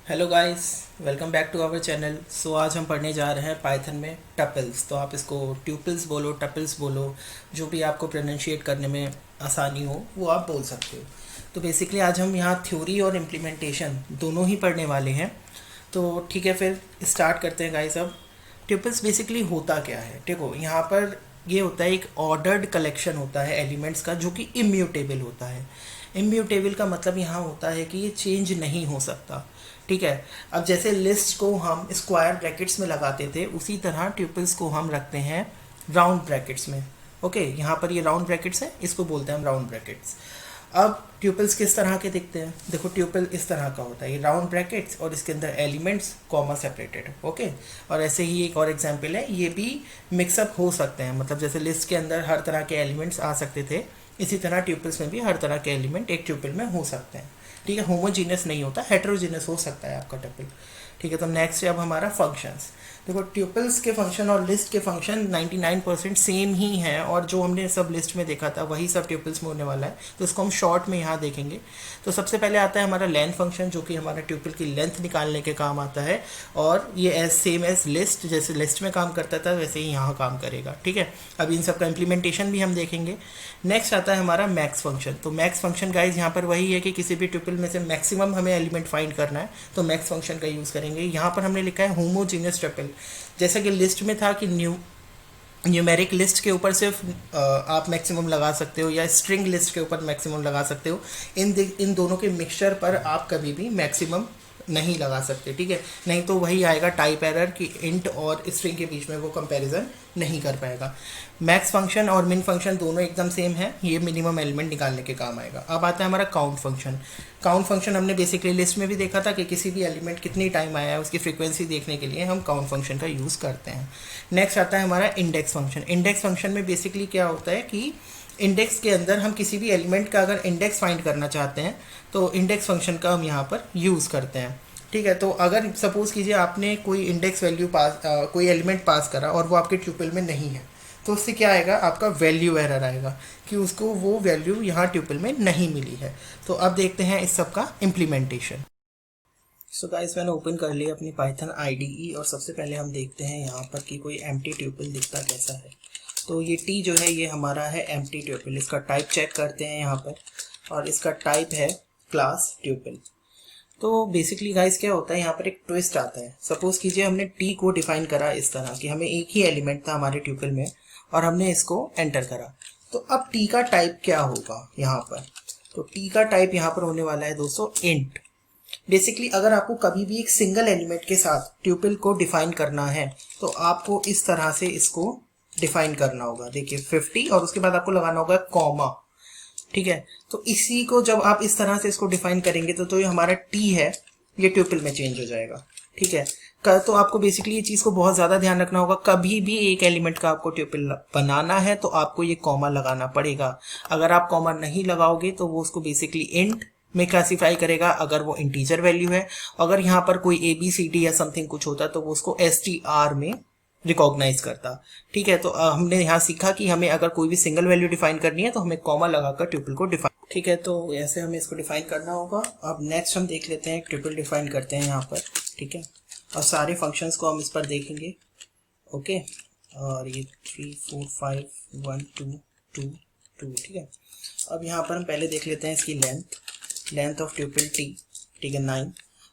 Hello guys, welcome back to our channel. So आज हम पढ़ने जा रहे हैं पाइथन में टपल्स। तो आप इसको ट्यूपल्स बोलो, टपल्स बोलो, जो भी आपको प्रोनाउंशिएट करने में आसानी हो वो आप बोल सकते हो। तो बेसिकली आज हम यहाँ थ्योरी और इम्प्लीमेंटेशन दोनों ही पढ़ने वाले हैं। तो ठीक है, फिर स्टार्ट करते हैं गाइस। अब ट्यूपल्स बेसिकली होता क्या है? देखो, यहाँ पर ये होता है, एक ऑर्डर्ड कलेक्शन होता है एलिमेंट्स का जो कि इम्यूटेबल होता है। इम्यूटेबल का मतलब यहाँ होता है कि ये चेंज नहीं हो सकता। ठीक है। अब जैसे लिस्ट को हम स्क्वायर ब्रैकेट्स में लगाते थे, उसी तरह ट्यूपल्स को हम रखते हैं राउंड ब्रैकेट्स में। ओके, यहाँ पर ये राउंड ब्रैकेट्स है, इसको बोलते हैं हम राउंड ब्रैकेट्स। अब ट्यूपल्स किस तरह के दिखते हैं? देखो, ट्यूपल इस तरह का होता है, ये राउंड ब्रैकेट्स और इसके अंदर एलिमेंट्स कॉमा सेपरेटेड। ओके। और ऐसे ही एक और एग्जांपल है, ये भी मिक्सअप हो सकते हैं, मतलब जैसे लिस्ट के अंदर हर तरह के एलिमेंट्स आ सकते थे, इसी तरह ट्यूपल्स में भी हर तरह के एलिमेंट एक ट्यूपल में हो सकते हैं। ठीक है, होमोजीनियस नहीं होता, हेट्रोजीनियस हो सकता है आपका ट्यूपल। ठीक है, तो नेक्स्ट है अब हमारा फंक्शंस। देखो, ट्यूपल्स के फंक्शन और लिस्ट के फंक्शन 99% सेम ही हैं, और जो हमने सब लिस्ट में देखा था वही सब ट्यूपल्स में होने वाला है। तो इसको हम शॉर्ट में यहाँ देखेंगे। तो सबसे पहले आता है हमारा लेंथ फंक्शन, जो कि हमारा ट्यूपल की लेंथ निकालने के काम आता है, और ये एज सेम एज लिस्ट, जैसे लिस्ट में काम करता था वैसे ही यहाँ काम करेगा। ठीक है, अब इन सब का इम्प्लीमेंटेशन भी हम देखेंगे। नेक्स्ट आता है हमारा मैक्स फंक्शन। तो मैक्स फंक्शन गाइज यहाँ पर वही है कि किसी भी ट्यूपल में से मैक्सिमम हमें एलिमेंट फाइंड करना है, तो मैक्स फंक्शन का यूज़ करेंगे। यहाँ पर हमने लिखा है होमोजीनियस ट्रिपल। जैसा कि लिस्ट में था कि न्यूमेरिक लिस्ट के ऊपर सिर्फ आप मैक्सिमम लगा सकते हो, या स्ट्रिंग लिस्ट के ऊपर मैक्सिमम लगा सकते हो। इन दोनों के मिक्सचर पर आप कभी भी मैक्सिमम नहीं लगा सकते। ठीक है, नहीं तो वही आएगा टाइप एरर कि इंट और स्ट्रिंग के बीच में वो कंपैरिजन नहीं कर पाएगा। मैक्स फंक्शन और मिन फंक्शन दोनों एकदम सेम है, ये मिनिमम एलिमेंट निकालने के काम आएगा। अब आता है हमारा काउंट फंक्शन। काउंट फंक्शन हमने बेसिकली लिस्ट में भी देखा था कि किसी भी एलिमेंट कितनी टाइम आया है उसकी फ्रीक्वेंसी देखने के लिए हम काउंट फंक्शन का यूज़ करते हैं। नेक्स्ट आता है हमारा इंडेक्स फंक्शन। इंडेक्स फंक्शन में बेसिकली क्या होता है कि इंडेक्स के अंदर हम किसी भी एलिमेंट का अगर इंडेक्स फाइंड करना चाहते हैं तो इंडेक्स फंक्शन का हम यहाँ पर यूज़ करते हैं। ठीक है, तो अगर सपोज कीजिए आपने कोई इंडेक्स वैल्यू पास कोई एलिमेंट पास करा और वो आपके ट्यूपल में नहीं है, तो उससे क्या आएगा? आपका वैल्यू एरर आएगा कि उसको वो वैल्यू यहाँ ट्यूपल में नहीं मिली है। तो अब देखते हैं इस सब का इम्प्लीमेंटेशन। सो गाइस, मैंने ओपन कर लिया अपनी पाइथन आईडीई, और सबसे पहले हम देखते हैं यहाँ पर कि कोई एम्प्टी ट्यूपल दिखता कैसा है। तो ये टी जो है ये हमारा है एम्प्टी ट्यूपल। इसका टाइप चेक करते हैं यहाँ पर, और इसका टाइप है क्लास ट्यूपल। तो बेसिकली गाइस क्या होता है, यहाँ पर एक ट्विस्ट आता है। सपोज कीजिए हमने टी को डिफाइन करा इस तरह कि हमें एक ही एलिमेंट था हमारे ट्यूपल में, और हमने इसको एंटर करा। तो अब टी का टाइप क्या होगा यहाँ पर? तो टी का टाइप यहाँ पर होने वाला है दोस्तों इंट। बेसिकली अगर आपको कभी भी एक सिंगल एलिमेंट के साथ ट्यूपल को डिफाइन करना है तो आपको इस तरह से इसको डिफाइन करना होगा। देखिए 50, और उसके बाद आपको लगाना होगा कॉमा। ठीक है, तो इसी को जब आप इस तरह से इसको डिफाइन करेंगे तो ये हमारा टी है, ये ट्यूपल में चेंज हो जाएगा। ठीक है, तो आपको बेसिकली ये चीज़ को बहुत ज़्यादा ध्यान रखना होगा। कभी भी एक एलिमेंट का आपको ट्यूपल बनाना है तो आपको ये कॉमा लगाना पड़ेगा। अगर आप कॉमा नहीं लगाओगे तो वो उसको बेसिकली इंट में क्लासीफाई करेगा अगर वो इंटीजर वैल्यू है। अगर यहाँ पर कोई ए बी सी डी या समथिंग कुछ होता तो वो उसको एस टी आर में रिकॉग्नाइज करता। ठीक है, तो हमने यहाँ सीखा कि हमें अगर कोई भी सिंगल वैल्यू डिफाइन करनी है तो हमें कॉमा लगाकर ट्यूपल को डिफाइन। ठीक है, तो ऐसे हमें इसको डिफाइन करना होगा। अब नेक्स्ट हम देख लेते हैं, ट्यूपल डिफाइन करते हैं यहाँ पर। ठीक है, और सारे फंक्शंस को हम इस पर देखेंगे। ओके, और ये 3 4 5 1 2 2 2। ठीक है, अब यहाँ पर हम पहले देख लेते हैं इसकी लेंथ ऑफ ट्यूपल टी। ठीक है, 9।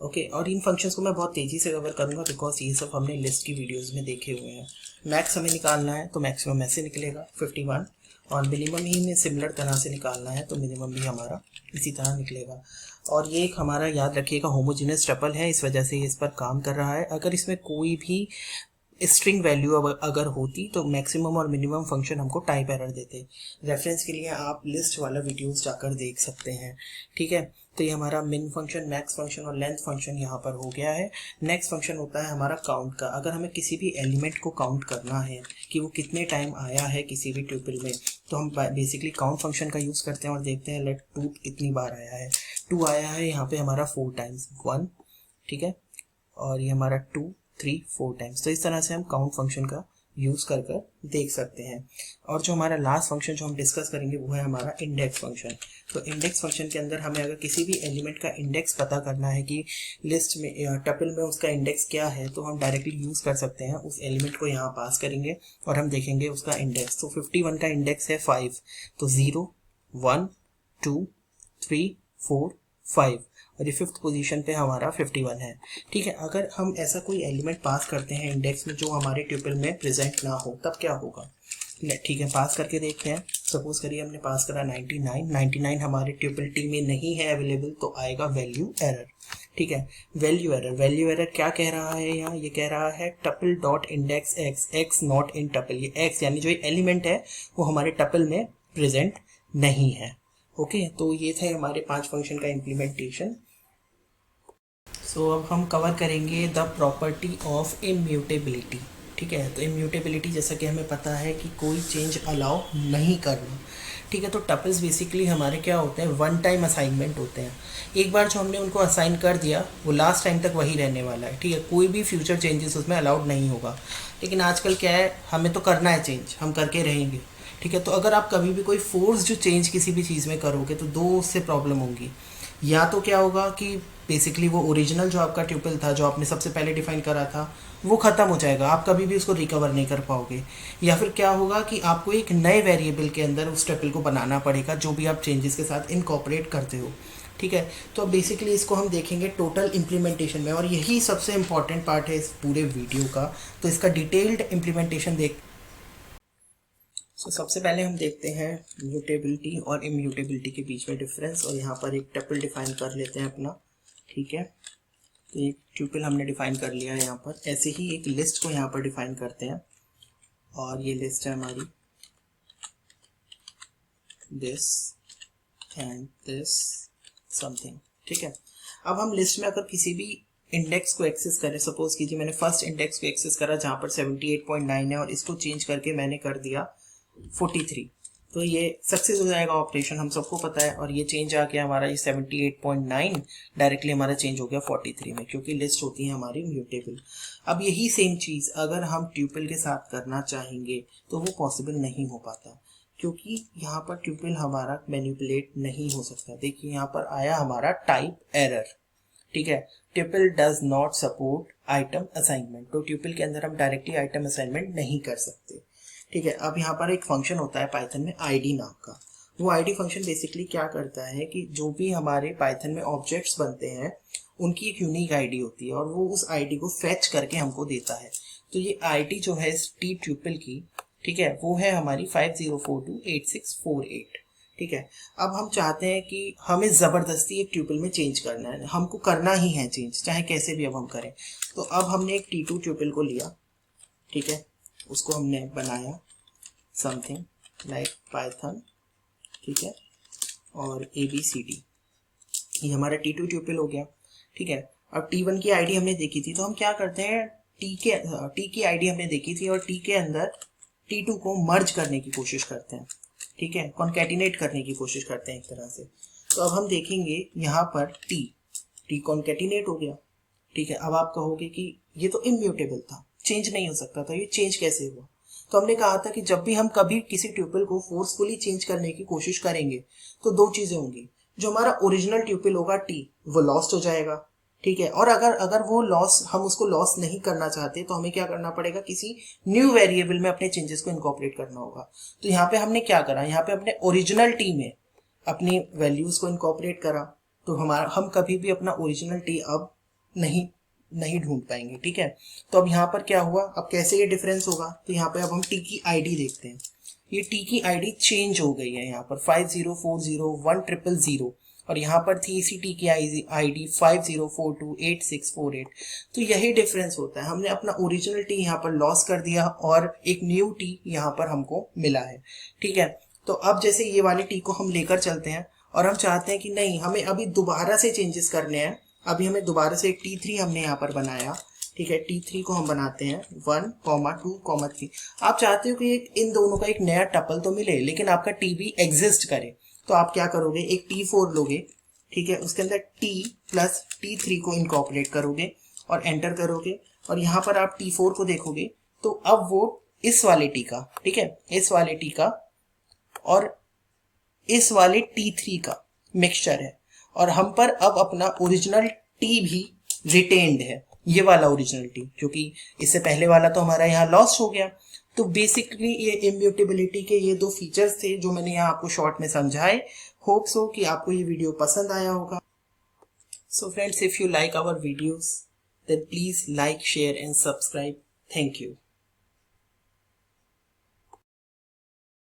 ओके, और इन फंक्शंस को मैं बहुत तेज़ी से कवर करूँगा बिकॉज ये सब हमने लिस्ट की वीडियोस में देखे हुए हैं। मैक्स हमें निकालना है तो मैक्सिमम ऐसे निकलेगा 51, और मिनिमम ही में सिमिलर तरह से निकालना है तो मिनिमम भी हमारा इसी तरह निकलेगा। और ये एक हमारा याद रखिएगा होमोजीनियस ट्रिपल है, इस वजह से ये इस पर काम कर रहा है। अगर इसमें कोई भी स्ट्रिंग वैल्यू अगर होती तो मैक्सिमम और मिनिमम फंक्शन हमको टाइप एरर देते। रेफरेंस के लिए आप लिस्ट वाला वीडियोस जाकर देख सकते हैं। ठीक है, तो ये हमारा मिन फंक्शन, मैक्स फंक्शन और लेंथ फंक्शन यहाँ पर हो गया है। नेक्स्ट फंक्शन होता है हमारा काउंट का। अगर हमें किसी भी एलिमेंट को काउंट करना है कि वो कितने टाइम आया है किसी भी ट्यूपल में, तो हम बेसिकली काउंट फंक्शन का यूज़ करते हैं और देखते हैं लेट 2 कितनी बार आया है। 2 आया है यहाँ पे हमारा 4 टाइम्स 1। ठीक है, और ये हमारा 2 3 4 टाइम्स। तो इस तरह से हम काउंट फंक्शन का यूज़ कर कर देख सकते हैं। और जो हमारा लास्ट फंक्शन जो हम डिस्कस करेंगे वो है हमारा इंडेक्स फंक्शन। तो इंडेक्स फंक्शन के अंदर हमें अगर किसी भी एलिमेंट का इंडेक्स पता करना है कि लिस्ट में टपल में उसका इंडेक्स क्या है, तो हम डायरेक्टली यूज़ कर सकते हैं। उस एलिमेंट को यहाँ पास करेंगे और हम देखेंगे उसका इंडेक्स। तो 51 का इंडेक्स है 5, तो 0 1 2 3 4 5 और ये फिफ्थ पोजीशन पे हमारा 51 है। ठीक है, अगर हम ऐसा कोई एलिमेंट पास करते हैं इंडेक्स में जो हमारे ट्यूपल में प्रेजेंट ना हो, तब क्या होगा? ठीक है, पास करके देखते हैं। सपोज करिए हमने पास करा 99 हमारे ट्यूपल टी में नहीं है अवेलेबल, तो आएगा वैल्यू एरर। ठीक है, वैल्यू एरर क्या कह रहा है यहाँ? ये कह रहा है tuple dot index x not in tuple. ये एक्स यानी जो एलिमेंट है वो हमारे टपल में प्रेजेंट नहीं है। ओके, तो ये थे हमारे 5 फंक्शन का इम्प्लीमेंटेशन। सो अब हम कवर करेंगे द प्रॉपर्टी ऑफ इम्यूटेबिलिटी। ठीक है, तो इम्यूटेबिलिटी जैसा कि हमें पता है कि कोई चेंज अलाउ नहीं करना। ठीक है, तो टपल्स बेसिकली हमारे क्या होते हैं? वन टाइम असाइनमेंट होते हैं। एक बार जो हमने उनको असाइन कर दिया वो लास्ट टाइम तक वही रहने वाला है। ठीक है, कोई भी फ्यूचर चेंजेस उसमें अलाउड नहीं होगा। लेकिन आजकल क्या है, हमें तो करना है चेंज, हम करके रहेंगे। ठीक है, तो अगर आप कभी भी कोई फोर्स जो चेंज किसी भी चीज़ में करोगे तो दो उससे प्रॉब्लम होगी। या तो क्या होगा कि बेसिकली वो ओरिजिनल जो आपका ट्यूपल था, जो आपने सबसे पहले डिफाइन करा था, वो ख़त्म हो जाएगा, आप कभी भी उसको रिकवर नहीं कर पाओगे। या फिर क्या होगा कि आपको एक नए वेरिएबल के अंदर उस ट्यूपल को बनाना पड़ेगा जो भी आप चेंजेस के साथ इनकॉर्पोरेट करते हो। ठीक है, तो अब बेसिकली इसको हम देखेंगे टोटल इम्प्लीमेंटेशन में, और यही सबसे इम्पॉर्टेंट पार्ट है इस पूरे वीडियो का। तो इसका डिटेल्ड इम्प्लीमेंटेशन सबसे पहले हम देखते हैं म्यूटेबिलिटी और इम्यूटेबिलिटी के बीच में डिफरेंस। और यहाँ पर एक टपल डिफाइन कर लेते हैं अपना। ठीक है, तो एक ट्यूपल हमने डिफाइन कर लिया है। यहाँ पर ऐसे ही एक लिस्ट को यहाँ पर डिफाइन करते हैं, और ये लिस्ट है हमारी दिस एंड दिस समथिंग। ठीक है, अब हम लिस्ट में अगर किसी भी इंडेक्स को एक्सेस करें, सपोज कीजिए मैंने फर्स्ट इंडेक्स को एक्सेस करा जहाँ पर 78.9 है, और इसको चेंज करके मैंने कर दिया 43, तो ये सक्सेस हो जाएगा ऑपरेशन, हम सबको पता है। और ये चेंज आ गया हमारा, ये 78.9 डायरेक्टली हमारा चेंज हो गया 43 में, क्योंकि लिस्ट होती है हमारी म्यूटेबल। अब यही सेम चीज़ अगर हम ट्यूपल के साथ करना चाहेंगे तो वो पॉसिबल नहीं हो पाता, क्योंकि यहाँ पर ट्यूपल हमारा मैनिपुलेट नहीं हो सकता। देखिए यहाँ पर आया हमारा टाइप एरर। ठीक है, tuple does not support item assignment, तो ट्यूपल के अंदर हम डायरेक्टली आइटम असाइनमेंट नहीं कर सकते। ठीक है, अब यहाँ पर एक फंक्शन होता है पाइथन में आईडी नाम का। वो आईडी फंक्शन बेसिकली क्या करता है कि जो भी हमारे पाइथन में ऑब्जेक्ट्स बनते हैं उनकी एक यूनिक आईडी होती है, और वो उस आईडी को फेच करके हमको देता है। तो ये आईडी जो है इस टी ट्यूपल की, ठीक है, वो है हमारी 50428648। ठीक है, अब हम चाहते हैं कि हमें ज़बरदस्ती एक ट्यूपल में चेंज करना है, हमको करना ही है चेंज, चाहे कैसे भी अब हम करें। तो अब हमने एक T2 ट्यूपल को लिया। ठीक है, उसको हमने बनाया समथिंग लाइक पाइथन। ठीक है, और ABCD, ये हमारा T2 ट्यूपल हो गया। ठीक है, अब T1 की आईडी हमने देखी थी, तो हम क्या करते हैं, T की आईडी हमने देखी थी और T के अंदर T2 को मर्ज करने की कोशिश करते हैं। ठीक है, कॉन्कैटिनेट करने की कोशिश करते हैं एक तरह से। तो अब हम देखेंगे यहाँ पर T कॉन्कैटिनेट हो गया। ठीक है, अब आप कहोगे कि ये तो इम्यूटेबल था, चेंज नहीं हो सकता था, ये चेंज कैसे हुआ? तो हमने कहा था कि जब भी हम कभी किसी ट्यूपल को फोर्सफुली चेंज करने की कोशिश करेंगे तो दो चीजें होंगी। जो हमारा ओरिजिनल ट्यूपल होगा T, वो लॉस्ट हो जाएगा। ठीक है, और अगर वो लॉस, हम उसको लॉस नहीं करना चाहते तो हमें क्या करना पड़ेगा, किसी न्यू वेरिएबल में अपने चेंजेस को इनकॉर्पोरेट करना होगा। तो यहाँ पे हमने क्या करा, यहाँ पे अपने ओरिजिनल T में अपनी वैल्यूज को इनकॉर्पोरेट करा। तो हम कभी भी अपना ओरिजिनल T अब नहीं ढूंढ पाएंगे। ठीक है, तो अब यहाँ पर क्या हुआ, अब कैसे ये डिफरेंस होगा, तो यहाँ पे अब हम T की आईडी देखते हैं। ये T की आईडी चेंज हो गई है, यहाँ पर 50401000, और यहाँ पर थी इसी T की आईडी 50428648। तो यही डिफरेंस होता है, हमने अपना ओरिजिनल T यहाँ पर लॉस कर दिया और एक न्यू T यहाँ पर हमको मिला है। ठीक है, तो अब जैसे ये वाली T को हम लेकर चलते हैं और हम चाहते हैं कि नहीं, हमें अभी दोबारा से चेंजेस करने हैं। अभी हमें दोबारा से एक T3 हमने यहाँ पर बनाया। ठीक है, T3 को हम बनाते हैं 1, 2, 3। आप चाहते हो कि इन दोनों का एक नया टपल तो मिले, लेकिन आपका T भी एग्जिस्ट करे, तो आप क्या करोगे, एक T4 लोगे। ठीक है, उसके अंदर T प्लस T3 को इनकॉर्पोरेट करोगे और एंटर करोगे, और यहाँ पर आप T4 को देखोगे तो अब वो इस वाले टी का, ठीक है, इस वाले टी का और इस वाले T3 का मिक्सचर है, और हम पर अब अपना ओरिजिनल टी भी रिटेन्ड है, ये वाला ओरिजिनल टी, क्योंकि इससे पहले वाला तो हमारा यहाँ लॉस्ट हो गया। तो बेसिकली ये इम्यूटेबिलिटी के ये दो फीचर्स थे जो मैंने यहाँ आपको शॉर्ट में समझाए। होप सो कि आपको ये वीडियो पसंद आया होगा। So friends, if you like our videos then please like, share and subscribe. Thank you.